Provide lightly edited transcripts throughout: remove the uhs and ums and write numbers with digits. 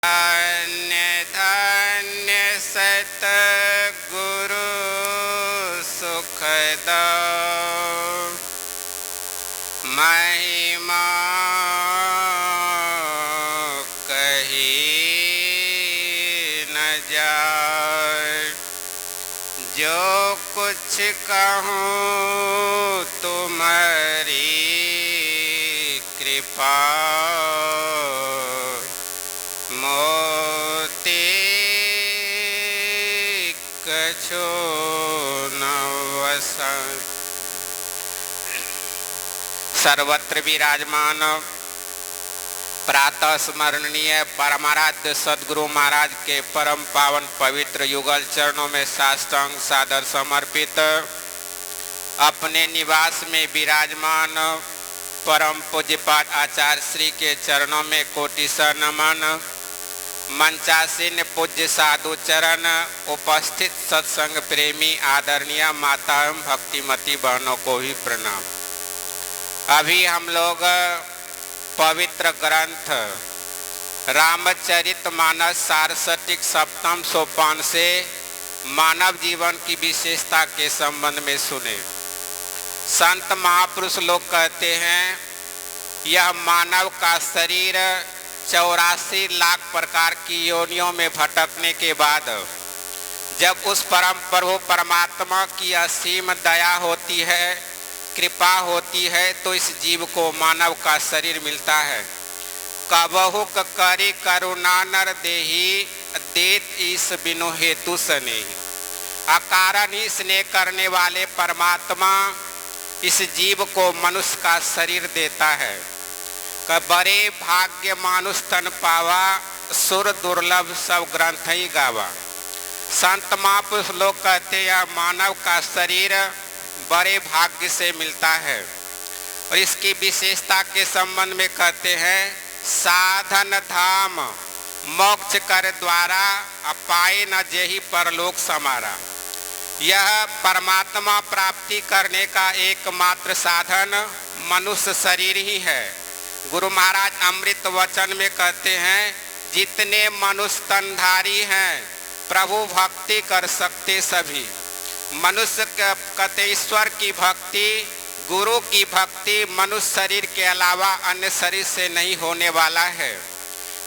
धन्य धन्य सतगुरु सुखदा महिमा कही न जाए। जो कुछ कहूँ तुम्हारी कृपा मोती कछो न वसन। सर्वत्र विराजमान प्रातः स्मरणीय परमाराध्य सद्गुरु महाराज के परम पावन पवित्र युगल चरणों में साष्टांग सादर समर्पित, अपने निवास में विराजमान परम पूज्यपाद आचार्य श्री के चरणों में कोटिशः नमन। मंचासीन पूज्य साधु चरण, उपस्थित सत्संग प्रेमी आदरणीय माता एवं भक्तिमती बहनों को भी प्रणाम। अभी हम लोग पवित्र ग्रंथ रामचरितमानस सारस्वतिक सप्तम सोपान से मानव जीवन की विशेषता के संबंध में सुने। संत महापुरुष लोग कहते हैं यह मानव का शरीर 84 लाख प्रकार की योनियों में भटकने के बाद जब उस परम प्रभु परमात्मा की असीम दया होती है, कृपा होती है, तो इस जीव को मानव का शरीर मिलता है। कबहु करी करुणा नर देही देत ईस बिनु हेतु सने। अकारण ही स्नेह करने वाले परमात्मा इस जीव को मनुष्य का शरीर देता है। बड़े भाग्य मानुष तन पावा, सुर दुर्लभ सब ग्रंथ ही गावा। संत महापुरुष लोग कहते हैं मानव का शरीर बड़े भाग्य से मिलता है और इसकी विशेषता के संबंध में कहते हैं साधन धाम मोक्ष कर द्वारा अपाए न जेहि परलोक समारा। यह परमात्मा प्राप्ति करने का एकमात्र साधन मनुष्य शरीर ही है। गुरु महाराज अमृत वचन में कहते हैं जितने मनुष्य तनधारी हैं प्रभु भक्ति कर सकते सभी। मनुष्य कहते ईश्वर की भक्ति, गुरु की भक्ति मनुष्य शरीर के अलावा अन्य शरीर से नहीं होने वाला है।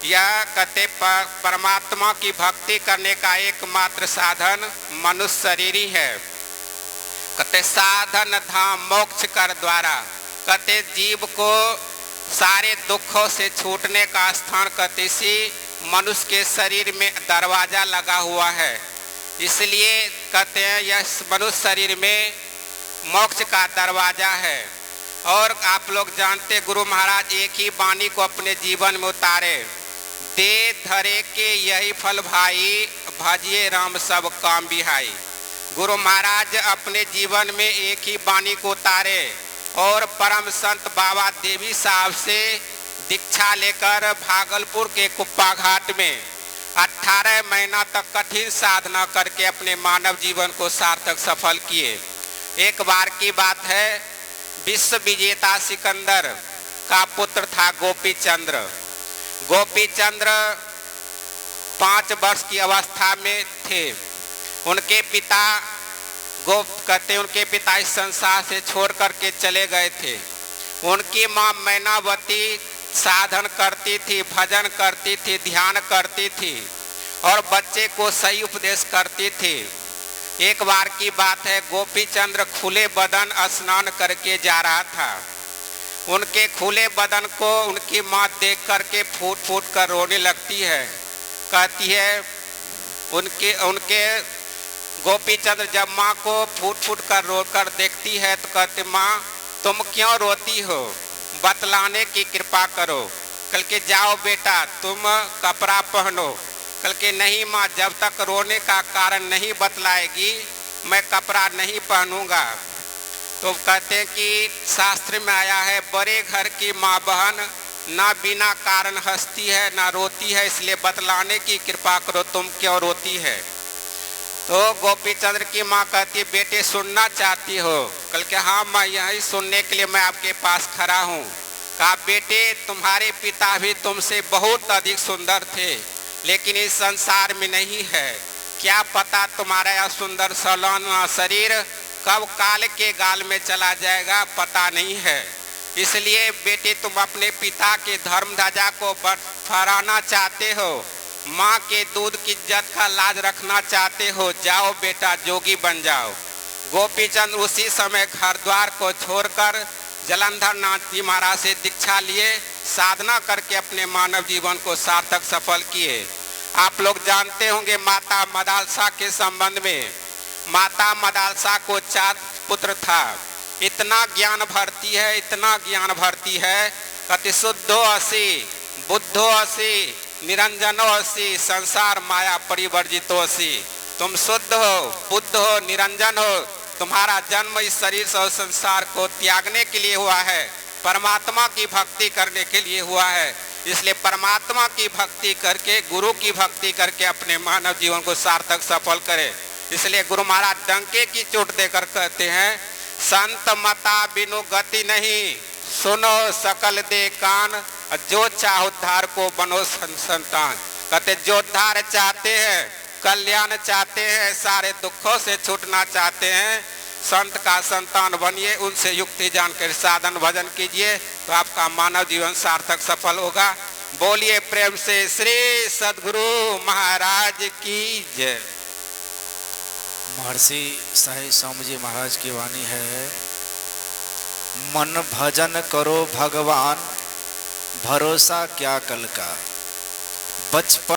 यह कहते परमात्मा की भक्ति करने का एकमात्र साधन मनुष्य शरीर ही है। कहते साधन धाम मोक्ष कर द्वारा, कहते जीव को सारे दुखों से छूटने का स्थान कहते इसी मनुष्य के शरीर में दरवाजा लगा हुआ है। इसलिए कहते हैं यह मनुष्य शरीर में मोक्ष का दरवाजा है। और आप लोग जानते गुरु महाराज एक ही वाणी को अपने जीवन में उतारे, दे धरे के यही फल भाई भजिए राम सब काम बिहाई। गुरु महाराज अपने जीवन में एक ही वाणी को उतारे और परम संत बाबा देवी साहब से दीक्षा लेकर भागलपुर के कुप्पा घाट में 18 महीना तक कठिन साधना करके अपने मानव जीवन को सार्थक सफल किए। एक बार की बात है, विश्व विजेता सिकंदर का पुत्र था गोपी चंद्र। गोपी चंद्र 5 वर्ष की अवस्था में थे। उनके पिता उनके पिता इस संसार से छोड़ करके चले गए थे। उनकी माँ मैनावती साधन करती थी, भजन करती थी, ध्यान करती थी और बच्चे को सही उपदेश करती थी। एक बार की बात है, गोपी चंद्र खुले बदन स्नान करके जा रहा था। उनके खुले बदन को उनकी माँ देख करके फूट फूट कर रोने लगती है। कहती है उनके गोपी चंद्र जब माँ को फूट फूट कर रो कर देखती है तो कहते माँ तुम क्यों रोती हो, बतलाने की कृपा करो। कल के जाओ बेटा तुम कपड़ा पहनो। कल के नहीं माँ, जब तक रोने का कारण नहीं बतलाएगी मैं कपड़ा नहीं पहनूंगा। तो कहते हैं कि शास्त्र में आया है बड़े घर की माँ बहन ना बिना कारण हंसती है ना रोती है, इसलिए बतलाने की कृपा करो, तुम क्यों रोती है। तो गोपी चंद्र की माँ कहती है बेटे सुनना चाहती हो। कल के हाँ माँ, यही सुनने के लिए मैं आपके पास खड़ा हूँ। कहा बेटे तुम्हारे पिता भी तुमसे बहुत अधिक सुंदर थे, लेकिन इस संसार में नहीं है। क्या पता तुम्हारा यह सुंदर सौलौना शरीर कब काल के गाल में चला जाएगा, पता नहीं है। इसलिए बेटे, तुम अपने पिता के धर्म ध्वजा को फहराना चाहते हो, माँ के दूध की इज्जत का लाज रखना चाहते हो, जाओ बेटा जोगी बन जाओ। गोपीचंद उसी समय घर द्वार को छोड़कर जलंधर नाथ जी महाराज से दीक्षा लिए, साधना करके अपने मानव जीवन को सार्थक सफल किए। आप लोग जानते होंगे माता मदालसा के संबंध में। माता मदालसा को 4 पुत्र था। इतना ज्ञान भरती है, इतना ज्ञान भरती है, कति शुद्धो असि, बुद्धो असि, निरंजनो असि, संसार माया परिवर्जितो असि। तुम शुद्ध हो, बुद्ध हो, निरंजन हो। तुम्हारा जन्म इस शरीर से संसार को त्यागने के लिए हुआ है, परमात्मा की भक्ति करने के लिए हुआ है। इसलिए परमात्मा की भक्ति करके, गुरु की भक्ति करके अपने मानव जीवन को सार्थक सफल करे। इसलिए गुरु महाराज डंके की चोट देकर कहते हैं, संत मता बिनु गति नहीं, सुनो सकल दे कान, जो चाह उद्धार को बनो संतान। कहते जो उद्धार चाहते हैं, कल्याण चाहते हैं, सारे दुखों से छूटना चाहते हैं, संत का संतान बनिए, उनसे युक्ति जानकर साधन भजन कीजिए, तो आपका मानव जीवन सार्थक सफल होगा। बोलिए प्रेम से श्री सद्गुरु महाराज की जय। महर्षि साईं स्वामी जी महाराज की वाणी है, मन भजन करो भगवान, भरोसा क्या कल का। बचपन